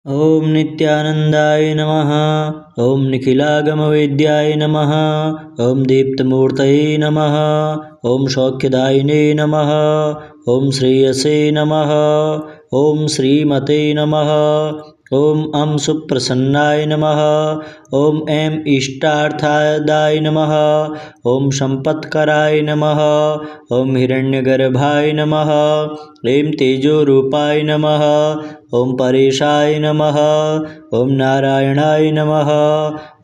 ओम नित्यानंदाय नमः। ओम निखिलागमवेद्याय नमः। ओम दीप्तमूर्तये नमः। ओम सौख्यदायिने नमः। ओम श्रेयसे नमः। ओम श्रीमते नमः। ओम अं सुप्रसन्नाय नमः। ओम ऐं इष्टार्थदाय नमः। ओम संपत्कराय नमः। ओम हिरण्यगर्भाय नमः। ऐं तेजोरूपाय नमः। ओम परेशाय नमः। ओम नारायणाय नमः।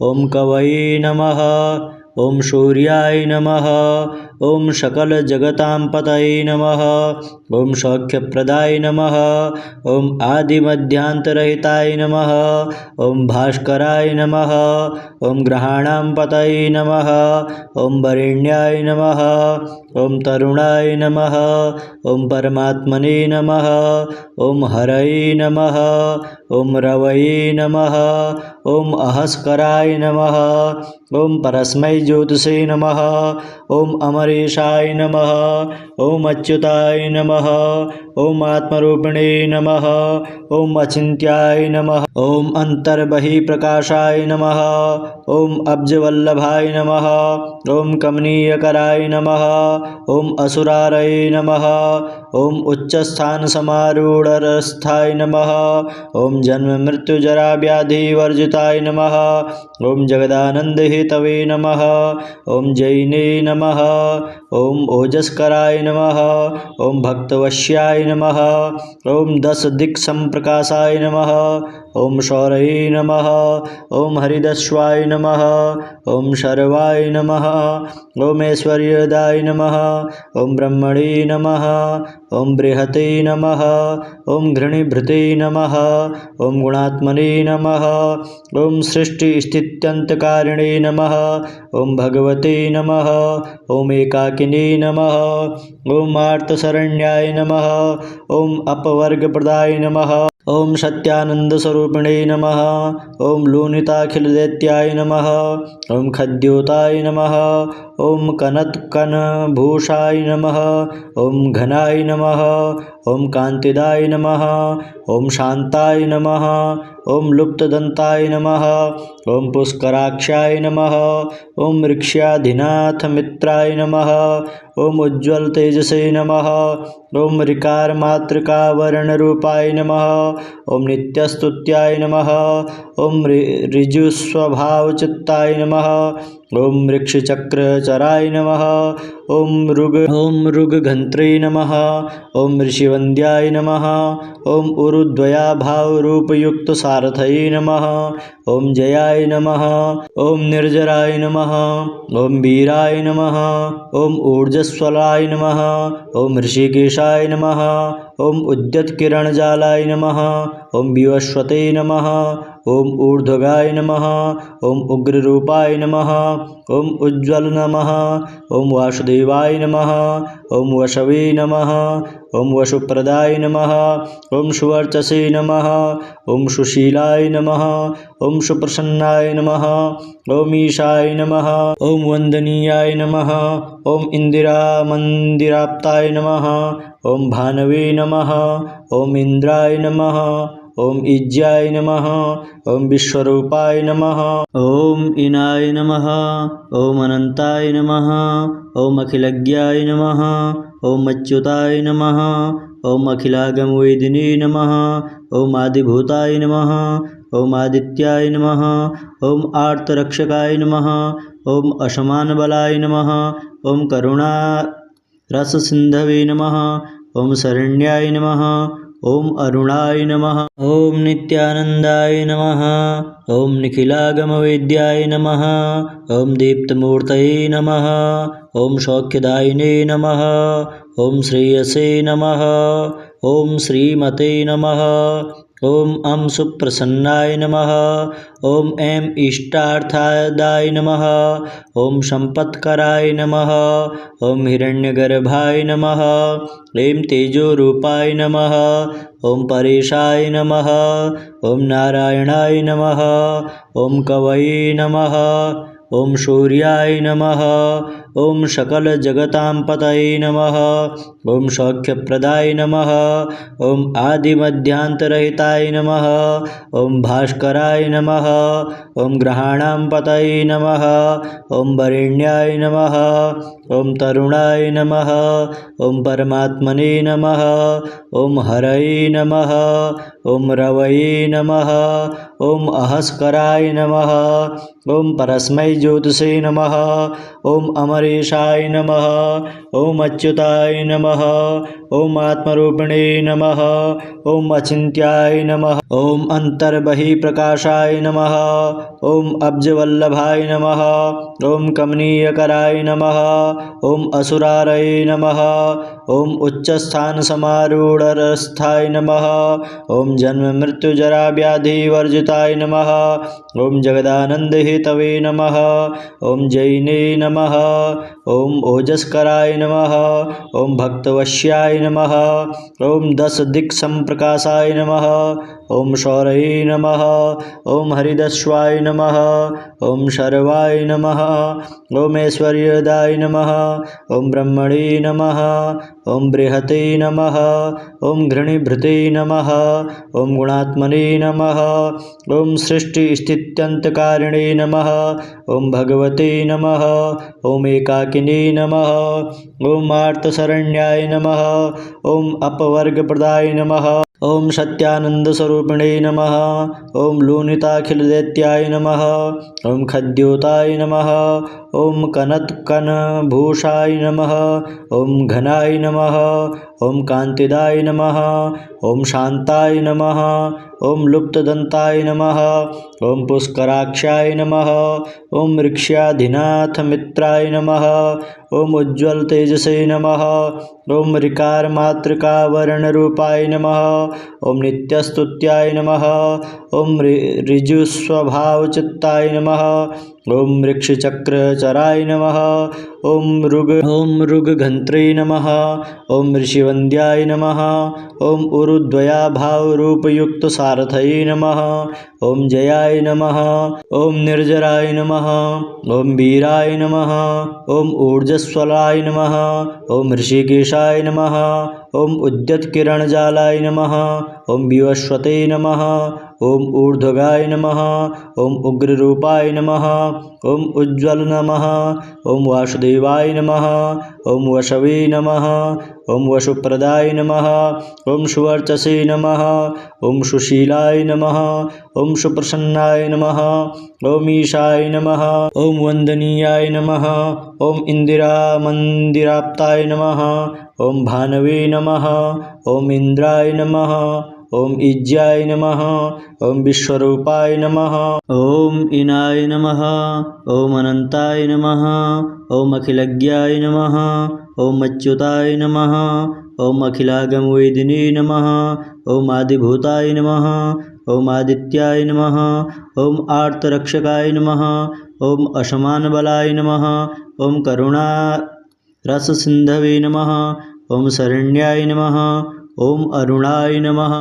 ओम कवये नमः। ओम सूर्याय नमः। ओम सकलजगतां पतये नमः। ओम सौख्यप्रदाय नमः। ओम आदिमध्यांतरहिताय नमः। ओम भास्कराय नमः। ओम ग्रहाणां पतये नमः। ओम वरेण्याय नमः। ओम तरुणाय नमः। ओम परमात्मने नमः। ओम हरये नमः। ओम रवये नमः। ओम अहस्कराय नमः। ओम परस्मै ज्योतिषे नमः। ओम अमरेशाय नमः। ओम अच्युताय नमः। ओम आत्मरूपिणे नमः। ओम अचिन्त्याय नमः। ओम अंतर्बहिप्रकाशाय नमः। ओम अब्जवल्लभाय नमः। ओम कमनीयकराय नमः। ओम असुरारये नमः। ओम उच्चस्थानसमारूढरस्थाय नमः। ओम जन्ममृत्युजराव्याधिवर्जिताय नमः। ओम जगदानन्दहेतवे नमः। ओम जैने नमः। ओम ओजस्कराय नमः। ओम भक्तवश्याय नमः। ओम दशदिक्सम्प्रकाशाय नमः। ओम शौरये नमः। ओम हरिदस्वाय नमः। ओम शर्वाय नमः। ओम ऐश्वर्यदाय नमः। ओम ब्रह्मणे नमः। ओम बृहते नमः। ओम घृणिभृते नमः। ओम गुणात्मने नमः। ओम सृष्टिस्थित्यन्तकारिणे नमः। ओम भगवते नमः। ओम एकाकिने नमः। ओम आर्तशरण्याय नमः। ओम अपवर्गप्रदाय नमः। ओम सत्यानंदस्वरूपिणे नमः। ओम लूनिताखिलदैत्याय नमः। ओम खद्योताय नमः। ओम कनत्कनभूषाय नमः। ओम घनाय नमः। ओम कांतिदाय नमः। ओम शांताय नमः। ओम लुप्तदंताय नमः। ओम पुष्कराक्षाय नमः। ओम ऋक्ष्याधिनाथमित्राय नमः। ओम उज्ज्वल तेजसे नमः। ओम ऋकारमातृकावर्णरूपाय नमः। ओम नित्यस्तुत्याय नमः। ओम ऋजुस्वभावचित्ताय नमः। ओम वृक्षचक्रचराय नमः। ओम ऋगघन्त्रे नमः। ओम ऋषिवन्द्याय नमः। ओम उरुद्वयाभावरूपयुक्तसारथये नमः। ओम जयाय नमः। ओम निर्जराय नमः। ओम वीराय नमः। ओम ऊर्जस्वलाय नमः। ओम ऋषिकेशाय नमः। ओम उद्यत्किरणजालाय नमः। ओम विवस्वते नमः। ओम ऊर्ध्वगाय नमः। ओम उग्ररूपाय नमः। ओम उज्ज्वल नमः। ओम वासुदेवाय नमः। ओम वशवे नमः। ओम वसुप्रदाय नमः। ओम सुवर्चसे नमः। ओम सुशीलाय नमः। ओम सुप्रसन्नाय नमः। ओम ईशाय नमः। ओम वंदनीयाय नमः। ओम इंदिरामंदिराप्ताय नमः। ओम भानवे नमः। ओम इंद्राय नमः। ओम ईज्याय नमः। ओम विश्वरूपाय नमः। ओम इनाय नमः। ओम अनंताय नमः। ओम अखिलज्ञाय नमः। ओम अच्युताय नमः। ओम अखिलागमवेदिने नमः। ओम आदिभूताय नमः। ओम आदित्याय नमः। ओम आर्तरक्षकाय नमः। ओम असमानबलाय नमः। ओम करुणारससिन्धवे नमः। ओम शरण्याय नमः। ओम अरुणाय नमः। ओम नित्यानंदाय नमः। ओम निखिलागमवेद्याय नमः। ओम दीप्तमूर्तये नमः। ओम सौख्यदायिने नमः। ओम श्रेयसे नमः। ओम श्रीमते नमः। ओम अं सुप्रसन्नाय नमः। ओम ऐं इष्टार्थदाय नमः। ओम संपत्कराय नमः। ओम हिरण्यगर्भाय नमः। ऐं तेजोरूपाय नमः। ओम परेशाय नमः। ओम नारायणाय नमः। ओम कवये नमः। ओम सूर्याय नमः। ओम सकलजगतां पतये नमः। ओम सौख्यप्रदाय नमः। ओम आदिमध्यांतरहिताय नमः। ओम भास्कराय नमः। ओम ग्रहाणां पतये नमः। ओम वरेण्याय नमः। ओम तरुणाय नमः। ओम परमात्मने नमः। ओम हरये नमः। ओम रवये नमः। ओम अहस्कराय नमः। ओम परस्मै ज्योतिषे नमः। ओम अमरेशाय नमः। ओम अच्युताय नमः। ओम आत्मरूपिणे नमः। ओम अचिन्त्याय नमः। ओम अंतर्बहिप्रकाशाय नमः। ओम अब्जवल्लभाय नमः। ओम कमनीयकराय नमः। ओम असुरारये नमः। ओम उच्चस्थानसमारूढरस्थाय नमः। ओम जन्म मृत्यु जरा व्याधि वर्जिताय नमः। ओम जगदानंदहेतवे नमः। ओम जैने नमः। ओम ओजस्कराय नमः। ओम भक्तवश्याय नमः। ओम दश दिक्संप्रकाशाय नमः। ओम शौरये नमः। ओम हरिदस्वाय नमः। ओम शर्वाय नमः। ओम ऐश्वर्यदाय नमः। ओम ब्रह्मणे नमः। ओम बृहते नमः। ओम घृणिभृते नमः। ओम गुणात्मने नमः। ओम सृष्टिस्थित्यन्तकारिणे नमः। ओम भगवते नमः। ओम एकाकिने नमः। ओम आर्तशरण्याय नमः। ओम अपवर्गप्रदाय नमः। ओम सत्यानंदस्वरूपिणे नमः। ओम लोनिताखिलदैत्याय नमः। ओम खद्योताय नमः। ओम कनत्कनभूषाय नमः। ओम घनाय नमः। ओम कांतिदाय नमः। ओम शांताय नमः। ओम लुप्तदंताय नमः। ओम पुष्कराक्षाय नमः। ओम ऋक्ष्याधिनाथ मित्राय नमः। ओम उज्ज्वल तेजसे नमः। ओम ऋकार मातृका वर्ण रूपाय नमः। ओम नित्यस्तुत्याय नमः। ओम ऋजुस्वभावचित्ताय नमः। ओम वृक्षचक्रचराय नमः। ओम ऋगघंत्रे नमः। ओम ऋषिवन्द्याय नमः। ओम उरुद्वयाभावरूपयुक्त सारथये नमः। ओम जयाय नमः। ओम निर्जराय नमः। ओम वीराय नमः। ओम ऊर्जस्वलाय नमः। ओम ऋषिकेशाय नमः। ओम उद्यत्किरणजालाय नमः। ओम विवस्वते नमः। ओम ऊर्ध्वगाय नमः। ओम उग्ररूपाय नमः। ओम उज्ज्वल नमः। ओम वासुदेवाय नमः। ओम वशवे नमः। ओम वसुप्रदाय नमः। ओम सुवर्चसे नमः। ओम सुशीलाय नमः। ओम सुप्रसन्नाय नमः। ओम ईशाय नमः। ओम वंदनीयाय नमः। ओम इंदिरामंदिराप्ताय नमः। ओम भानवे नमः। ओम इंद्राय नमः। ओम ईज्याय नमः। ओम विश्वरूपाय नमः। ओम इनाय नमः। ओम अनंताय नमः। ओम अखिलज्ञाय नमः। ओम अच्युताय नमः। ओम अखिलागमवेदिने नमः। ओम आदिभूताय नमः। ओम आदित्याय नमः। ओम आर्तरक्षकाय नमः। ओम असमानबलाय नमः। ओम करुणा रससिन्धवे नमः। ओम शरण्याय नमः। ओम अरुणाय नमः।